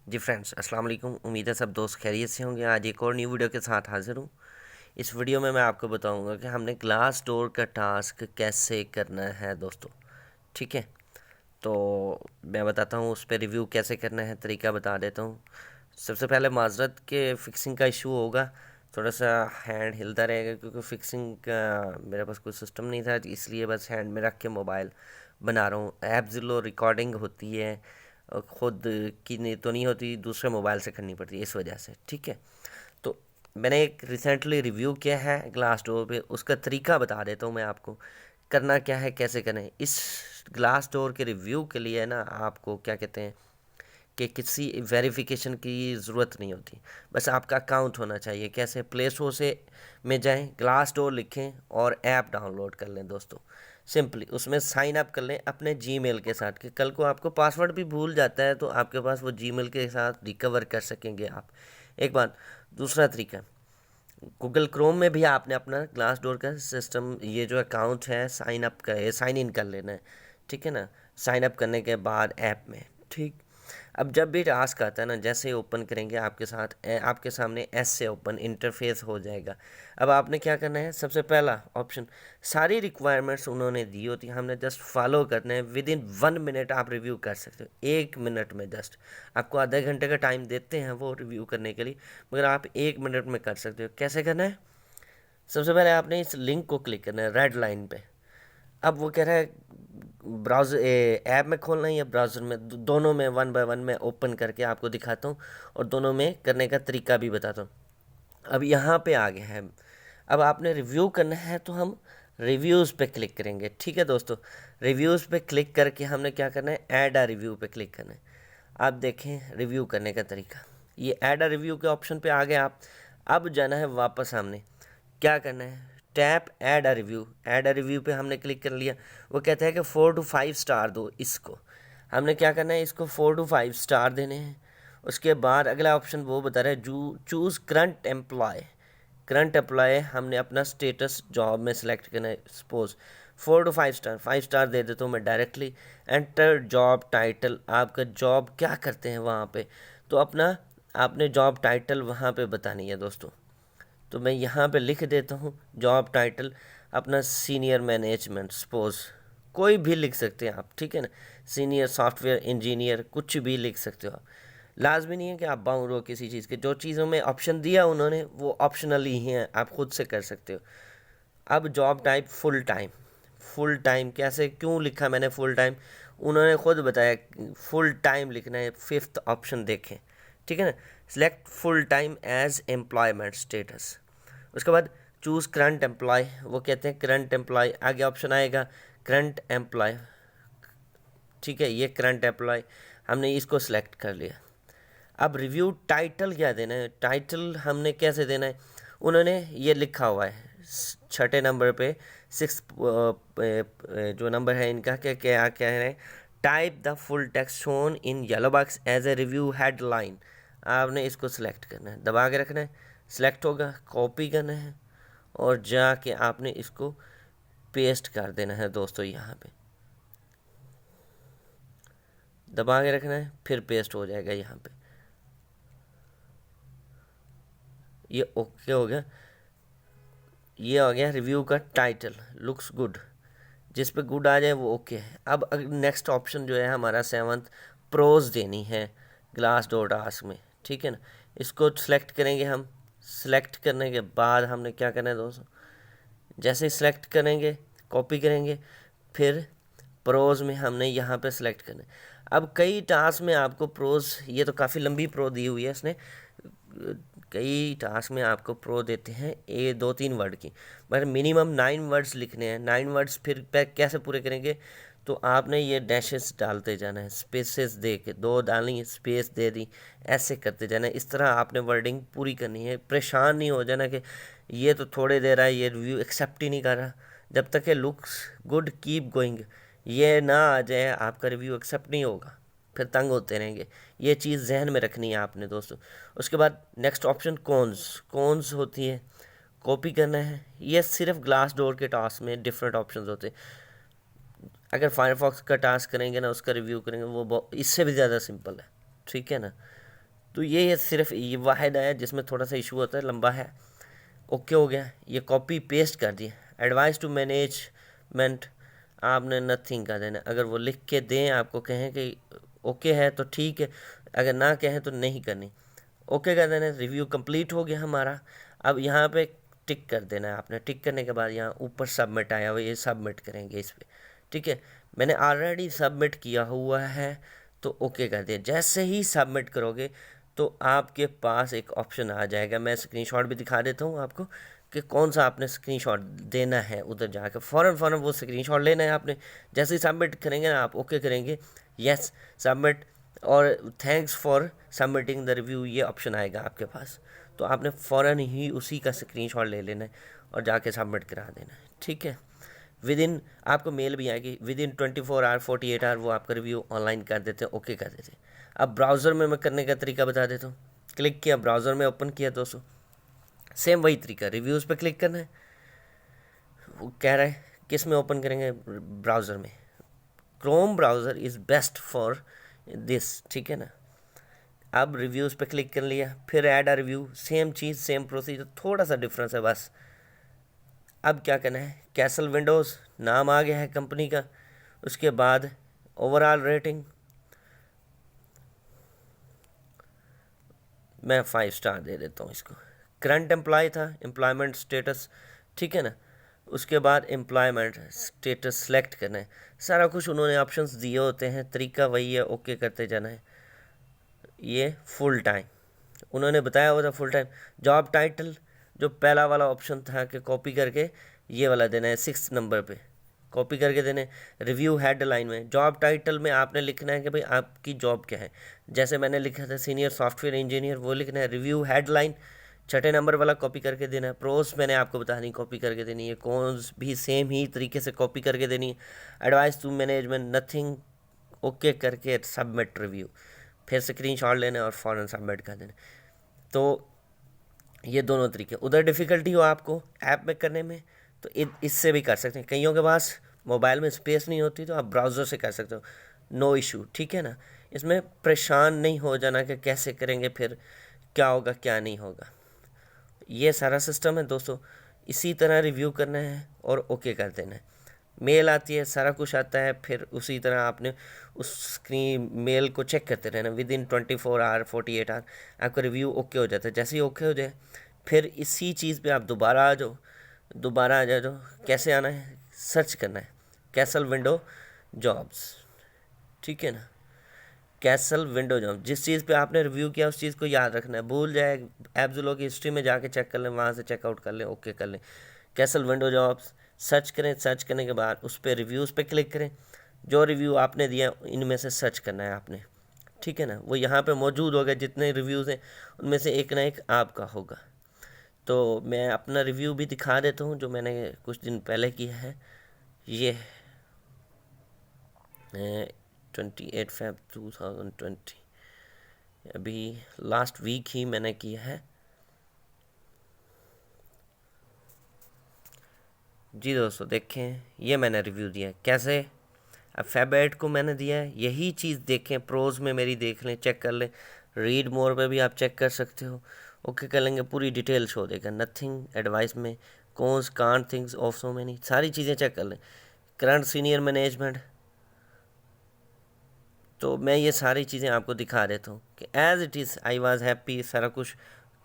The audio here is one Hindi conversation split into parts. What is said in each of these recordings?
जी फ्रेंड्स, अस्सलाम वालेकुम। उम्मीद है सब दोस्त खैरियत से होंगे। आज एक और न्यू वीडियो के साथ हाज़िर हूँ। इस वीडियो में मैं आपको बताऊंगा कि हमने ग्लास डोर का टास्क कैसे करना है दोस्तों। ठीक है, तो मैं बताता हूँ उस पर रिव्यू कैसे करना है, तरीका बता देता हूँ। सबसे पहले माजरत के फ़िक्सिंग का इशू होगा, थोड़ा सा हैंड हिलता रहेगा क्योंकि फ़िक्सिंग का मेरे पास कोई सिस्टम नहीं था, इसलिए बस हैंड में रख के मोबाइल बना रहा हूँ। ऐप ज़िलो रिकॉर्डिंग होती है, खुद की नहीं तो नहीं होती, दूसरे मोबाइल से करनी पड़ती है इस वजह से। ठीक है, तो मैंने एक रिसेंटली रिव्यू किया है ग्लास डोर पे, उसका तरीका बता देता हूँ मैं आपको करना क्या है, कैसे करें। इस ग्लास डोर के रिव्यू के लिए ना आपको क्या कहते हैं कि किसी वेरिफिकेशन की ज़रूरत नहीं होती, बस आपका अकाउंट होना चाहिए। कैसे? प्ले स्टोर से में जाएं, ग्लास डोर लिखें और ऐप डाउनलोड कर लें दोस्तों। सिंपली उसमें साइन अप कर लें अपने जीमेल के साथ, कि कल को आपको पासवर्ड भी भूल जाता है तो आपके पास वो जीमेल के साथ रिकवर कर सकेंगे आप। एक बात। दूसरा तरीका, गूगल क्रोम में भी आपने अपना ग्लास डोर का सिस्टम, ये जो अकाउंट है, साइन इन कर लेना है। ठीक है ना, साइन अप करने के बाद ऐप में। ठीक, अब जब भी टास्क आता है ना, जैसे ही ओपन करेंगे आपके सामने एस से ओपन इंटरफेस हो जाएगा। अब आपने क्या करना है, सबसे पहला ऑप्शन, सारी रिक्वायरमेंट्स उन्होंने दी होती है, हमने जस्ट फॉलो करना है। विद इन 1 मिनट आप रिव्यू कर सकते हो, 1 मिनट में। जस्ट आपको आधे घंटे का टाइम देते हैं वो रिव्यू करने के लिए, मगर आप 1 मिनट में कर सकते हो। कैसे करना है? सबसे पहले आपने इस लिंक को क्लिक करना है रेड लाइन पे। अब वो कह रहा है ब्राउज़र ऐप में खोलना है या ब्राउज़र में, दोनों में वन बाय वन मैं ओपन करके आपको दिखाता हूँ और दोनों में करने का तरीका भी बताता हूँ। अब यहाँ पे आ गए हैं, अब आपने रिव्यू करना है तो हम रिव्यूज़ पे क्लिक करेंगे। ठीक है दोस्तों, रिव्यूज़ पे क्लिक करके हमने क्या करना है, ऐड अ रिव्यू पे क्लिक करना है। आप देखें रिव्यू करने का तरीका, ये ऐड अ रिव्यू के ऑप्शन पे आ गए आप। अब जाना है वापस, हमने क्या करना है, tap add a review. Add a review पे हमने क्लिक कर लिया। वो कहता है कि 4 to 5 स्टार दो इसको। हमने क्या करना है, इसको 4 to 5 स्टार देने हैं। उसके बाद अगला ऑप्शन वो बता रहा है choose current employ. Current employ हमने अपना स्टेटस जॉब में सेलेक्ट करना है। सपोज 4 to 5 स्टार, 5 स्टार दे देता हूँ मैं डायरेक्टली। एंटर जॉब टाइटल, आपका जॉब क्या करते हैं वहाँ पे, तो अपना आपने जॉब टाइटल वहाँ पे बतानी है दोस्तों। तो मैं यहाँ पे लिख देता हूँ जॉब टाइटल अपना सीनियर मैनेजमेंट, सपोज कोई भी लिख सकते हैं आप। ठीक है ना, सीनियर सॉफ्टवेयर इंजीनियर, कुछ भी लिख सकते हो आप। लाजमी नहीं है कि आप बाउंड हो किसी चीज़ के, जो चीज़ों में ऑप्शन दिया उन्होंने वो ऑप्शनल ही हैं, आप खुद से कर सकते हो। अब job type full time. Full time कैसे, क्यों लिखा मैंने फुल टाइम, उन्होंने खुद बताया फुल टाइम लिखना है। फिफ्थ ऑप्शन देखें, ठीक है ना, select full time as employment status. उसके बाद चूज़ करंट एम्प्लॉय, वो कहते हैं करंट एम्प्लॉय, आगे ऑप्शन आएगा करंट एम्प्लॉय। ठीक है, ये करंट एम्प्लॉय हमने इसको सिलेक्ट कर लिया। अब रिव्यू टाइटल क्या देना है, टाइटल हमने कैसे देना है, उन्होंने ये लिखा हुआ है छठे नंबर पे, सिक्स जो नंबर है इनका, क्या क्या क्या है, type the full text shown in yellow box as a review headline. आपने इसको सिलेक्ट करना है, दबा के रखना है, सिलेक्ट होगा, कॉपी करना है और जाके आपने इसको पेस्ट कर देना है दोस्तों। यहाँ पे दबा के रखना है, फिर पेस्ट हो जाएगा यहाँ पे। ये ओके हो गया, ये हो गया रिव्यू का टाइटल, लुक्स गुड। जिस पे गुड आ जाए वो ओके है। अब नेक्स्ट ऑप्शन जो है हमारा सेवंथ, प्रोज देनी है ग्लास डोर टास्क में। ठीक है ना, इसको सिलेक्ट करेंगे हम। सिलेक्ट करने के बाद हमने क्या करना है दोस्तों, जैसे ही सिलेक्ट करेंगे कॉपी करेंगे, फिर प्रोज में हमने यहाँ पे सिलेक्ट करना है। अब कई टास्क में आपको प्रोज, ये तो काफ़ी लंबी प्रो दी हुई है इसने, कई टास्क में आपको प्रो देते हैं ये 2-3 वर्ड की, मगर मिनिमम 9 वर्ड्स लिखने हैं। 9 वर्ड्स फिर कैसे पूरे करेंगे, तो आपने ये डैशेस डालते जाना है, स्पेसेस दे के, दो डालनी, स्पेस दे दी, ऐसे करते जाना है। इस तरह आपने वर्डिंग पूरी करनी है। परेशान नहीं हो जाना कि ये तो थोड़े दे रहा है, ये रिव्यू एक्सेप्ट ही नहीं कर रहा। जब तक ये लुक्स गुड कीप गोइंग ये ना आ जाए, आपका रिव्यू एक्सेप्ट नहीं होगा, फिर तंग होते रहेंगे। ये चीज़ जहन में रखनी है आपने दोस्तों। उसके बाद नेक्स्ट ऑप्शन कॉन्स होती है, कॉपी करना है। ये सिर्फ ग्लास डोर के टास्क में डिफरेंट ऑप्शंस होते हैं। अगर फायरफॉक्स का टास्क करेंगे ना, उसका रिव्यू करेंगे, वो इससे भी ज़्यादा सिंपल है। ठीक है ना, तो ये सिर्फ ये वाहिद है जिसमें थोड़ा सा इशू होता है, लंबा है। ओके हो गया, ये कॉपी पेस्ट कर दिया। एडवाइस टू मैनेजमेंट, आपने नथिंग का देना। अगर वो लिख के दें, आपको कहें कि ओके है तो ठीक है, अगर ना कहें तो नहीं करनी। ओके कर देना। रिव्यू कंप्लीट हो गया हमारा। अब यहाँ पे टिक कर देना है आपने। टिक करने के बाद यहाँ ऊपर सबमिट आया हुआ, ये सबमिट करेंगे इस पर। ठीक है, मैंने ऑलरेडी सबमिट किया हुआ है तो ओके कर दिया। जैसे ही सबमिट करोगे तो आपके पास एक ऑप्शन आ जाएगा। मैं स्क्रीनशॉट भी दिखा देता हूँ आपको कि कौन सा आपने स्क्रीनशॉट देना है। उधर जाकर फ़ौरन वो स्क्रीनशॉट लेना है आपने। जैसे ही सबमिट करेंगे ना आप, ओके करेंगे, यस सबमिट और thanks for submitting the review, ये ऑप्शन आएगा आपके पास। तो आपने फ़ौरन ही उसी का स्क्रीनशॉट ले लेना है और जाके सबमिट करा देना है। ठीक है, विद इन आपको मेल भी आएगी, विद इन 24 आवर 48 आवर वो आपका रिव्यू ऑनलाइन कर देते हैं, ओके कर देते हैं। अब ब्राउज़र में मैं करने का तरीका बता देता हूँ। क्लिक किया, ब्राउज़र में ओपन किया दोस्तों, सेम वही तरीका, रिव्यूज़ पे क्लिक करना है। वो कह रहा है किस में ओपन करेंगे, ब्राउज़र में। Chrome browser is best for this, ठीक है ना। अब रिव्यूज़ पे क्लिक कर लिया, फिर add a review, same cheese same procedure, थोड़ा सा डिफरेंस है बस। अब क्या करना है, कैसल विंडोज़ नाम आ गया है कंपनी का। उसके बाद ओवरऑल रेटिंग मैं 5 स्टार दे देता हूँ इसको। करंट एम्प्लॉय था, एम्प्लॉयमेंट स्टेटस, ठीक है ना। उसके बाद एम्प्लॉयमेंट स्टेटस सेलेक्ट करना है। सारा कुछ उन्होंने ऑप्शंस दिए होते हैं, तरीका वही है, ओके करते जाना है। ये फुल टाइम उन्होंने बताया हुआ था, फुल टाइम। जॉब टाइटल जो पहला वाला ऑप्शन था कि कॉपी करके ये वाला देना है, 6 नंबर पे कॉपी करके देने। रिव्यू हेडलाइन में जॉब टाइटल में आपने लिखना है कि भाई आपकी जॉब क्या है। जैसे मैंने लिखा था सीनियर सॉफ्टवेयर इंजीनियर, वो लिखना है। रिव्यू हेडलाइन 6 नंबर वाला कॉपी करके देना है। प्रोस मैंने आपको बता दी कॉपी करके देनी है। कॉन्स भी सेम ही तरीके से कॉपी करके देनी है। Advice to management nothing, okay करके सबमिट रिव्यू, फिर स्क्रीनशॉट लेना और फ़ौरन सबमिट कर देना। तो ये दोनों तरीके। उधर डिफ़िकल्टी हो आपको ऐप में करने में तो इससे भी कर सकते हैं। कईयों के पास मोबाइल में स्पेस नहीं होती तो आप ब्राउज़र से कर सकते हो, नो इशू, ठीक है ना। इसमें परेशान नहीं हो जाना कि कैसे करेंगे, फिर क्या होगा क्या नहीं होगा। ये सारा सिस्टम है दोस्तों। इसी तरह रिव्यू करना है और ओके कर देना है। मेल आती है, सारा कुछ आता है, फिर उसी तरह आपने उस स्क्रीन मेल को चेक करते रहना। विद इन 24 आवर 48 आवर आपका रिव्यू ओके हो जाता है। जैसे ही ओके हो जाए फिर इसी चीज़ पे आप दोबारा आ जाओ, दोबारा आ जाओ। कैसे आना है, सर्च करना है कैसल विंडो जॉब्स, ठीक है ना। कैसल विंडो जॉब, जिस चीज़ पे आपने रिव्यू किया उस चीज़ को याद रखना है। भूल जाए एब्जुलो की हिस्ट्री में जाके चेक कर लें, वहाँ से चेकआउट कर लें, ओके कर लें। कैसल विंडो जॉब्स सर्च करें, सर्च करने के बाद उस पर रिव्यूज़ पे क्लिक करें। जो रिव्यू आपने दिया इनमें से सर्च करना है आपने, ठीक है ना। वो यहाँ पे मौजूद होगा, जितने रिव्यूज़ हैं उनमें से एक ना एक आपका होगा। तो मैं अपना रिव्यू भी दिखा देता हूँ जो मैंने कुछ दिन पहले किया है। ये 28 Feb 2020, अभी लास्ट वीक ही मैंने किया है जी दोस्तों। देखें ये मैंने रिव्यू दिया है कैसे। अब Feb 8 को मैंने दिया है, यही चीज़ देखें, प्रोज में मेरी देख लें, चेक कर लें। रीड मोर पे भी आप चेक कर सकते हो, ओके कर लेंगे, पूरी डिटेल शो देगा। नथिंग एडवाइस में cons can't things of so many, सारी चीज़ें चेक कर लें। करंट सीनियर मैनेजमेंट, तो मैं ये सारी चीज़ें आपको दिखा देता हूँ कि as it is I was happy, सारा कुछ।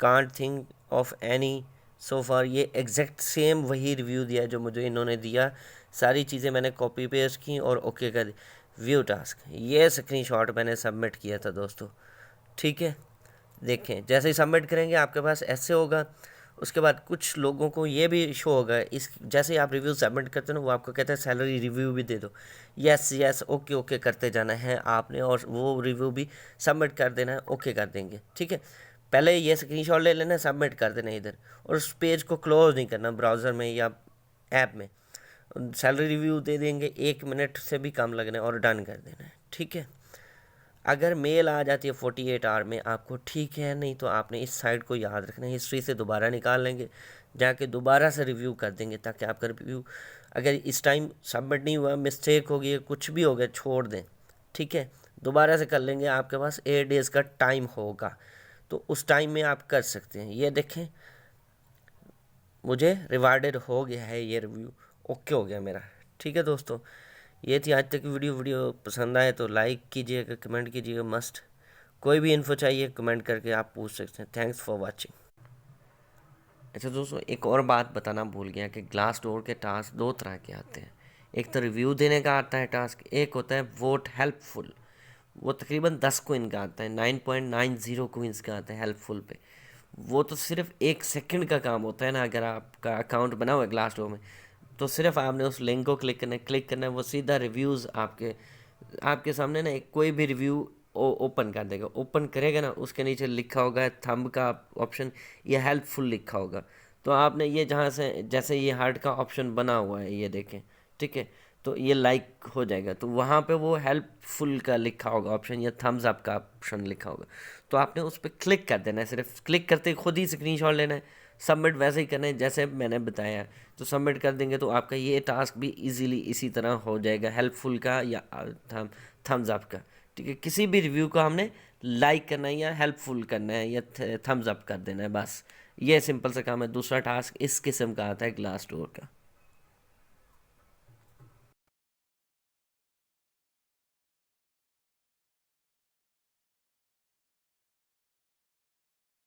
Can't think of any so far, ये एग्जैक्ट सेम वही रिव्यू दिया जो मुझे इन्होंने दिया। सारी चीज़ें मैंने कॉपी पेस्ट की और ओके कर दी। व्यू टास्क, ये स्क्रीनशॉट मैंने सबमिट किया था दोस्तों, ठीक है। देखें जैसे ही सबमिट करेंगे आपके पास ऐसे होगा। उसके बाद कुछ लोगों को ये भी शो होगा, इस जैसे ही आप रिव्यू सबमिट करते हो ना, वो आपको कहता है सैलरी रिव्यू भी दे दो। यस यस ओके ओके करते जाना है आपने और वो रिव्यू भी सबमिट कर देना है, ओके कर देंगे, ठीक है। पहले ये स्क्रीनशॉट ले लेना, सबमिट कर देना इधर, और उस पेज को क्लोज नहीं करना ब्राउज़र में या ऐप में। सैलरी रिव्यू दे देंगे, 1 मिनट से भी कम लगना है और डन कर देना है, ठीक है। अगर मेल आ जाती है 48 आवर में आपको, ठीक है, नहीं तो आपने इस साइड को याद रखना है। हिस्ट्री से दोबारा निकाल लेंगे, जाके दोबारा से रिव्यू कर देंगे ताकि आपका रिव्यू अगर इस टाइम सबमिट नहीं हुआ, मिस्टेक हो गई, कुछ भी हो गया, छोड़ दें, ठीक है। दोबारा से कर लेंगे, आपके पास 8 डेज़ का टाइम होगा, तो उस टाइम में आप कर सकते हैं। ये देखें, मुझे रिवार्डेड हो गया है, ये रिव्यू ओके हो गया मेरा। ठीक है दोस्तों, ये थी आज तक की वीडियो पसंद आए तो लाइक कीजिएगा, कमेंट कीजिएगा मस्ट। कोई भी इन्फो चाहिए कमेंट करके आप पूछ सकते हैं। Thanks for watching. अच्छा दोस्तों, एक और बात बताना भूल गया कि ग्लास डोर के टास्क दो तरह के आते हैं। एक तो रिव्यू देने का आता है टास्क, एक होता है वोट हेल्पफुल। वो तकरीबन 10 कोइन का आता है, 9.90 कोइंस का आता है हेल्पफुल पे। वो तो सिर्फ 1 सेकंड का काम होता है ना, अगर आपका अकाउंट बना हुआ है ग्लास डोर में, तो सिर्फ आपने उस लिंक को क्लिक करना है, वो सीधा रिव्यूज़ आपके आपके सामने ना एक कोई भी रिव्यू ओपन कर देगा। ओपन करेगा ना, उसके नीचे लिखा होगा थंब का ऑप्शन या हेल्पफुल लिखा होगा। तो आपने ये जहाँ से, जैसे ये हार्ट का ऑप्शन बना हुआ है, ये देखें, ठीक है, तो ये लाइक हो जाएगा, तो वहाँ पे वो हेल्पफुल का लिखा होगा ऑप्शन या थम्स अप का ऑप्शन लिखा होगा। तो आपने उस पर क्लिक कर देना है, सिर्फ क्लिक करते ही खुद ही स्क्रीनशॉट लेना है, सबमिट वैसे ही करना है जैसे मैंने बताया। तो सबमिट कर देंगे तो आपका ये टास्क भी इजीली इसी तरह हो जाएगा, हेल्पफुल का या थम्स अप का। ठीक है, किसी भी रिव्यू को हमने लाइक करना है या हेल्पफुल करना है या थम्स अप कर देना है, बस ये सिंपल सा काम है। दूसरा टास्क इस किस्म का आता है ग्लास डोर का।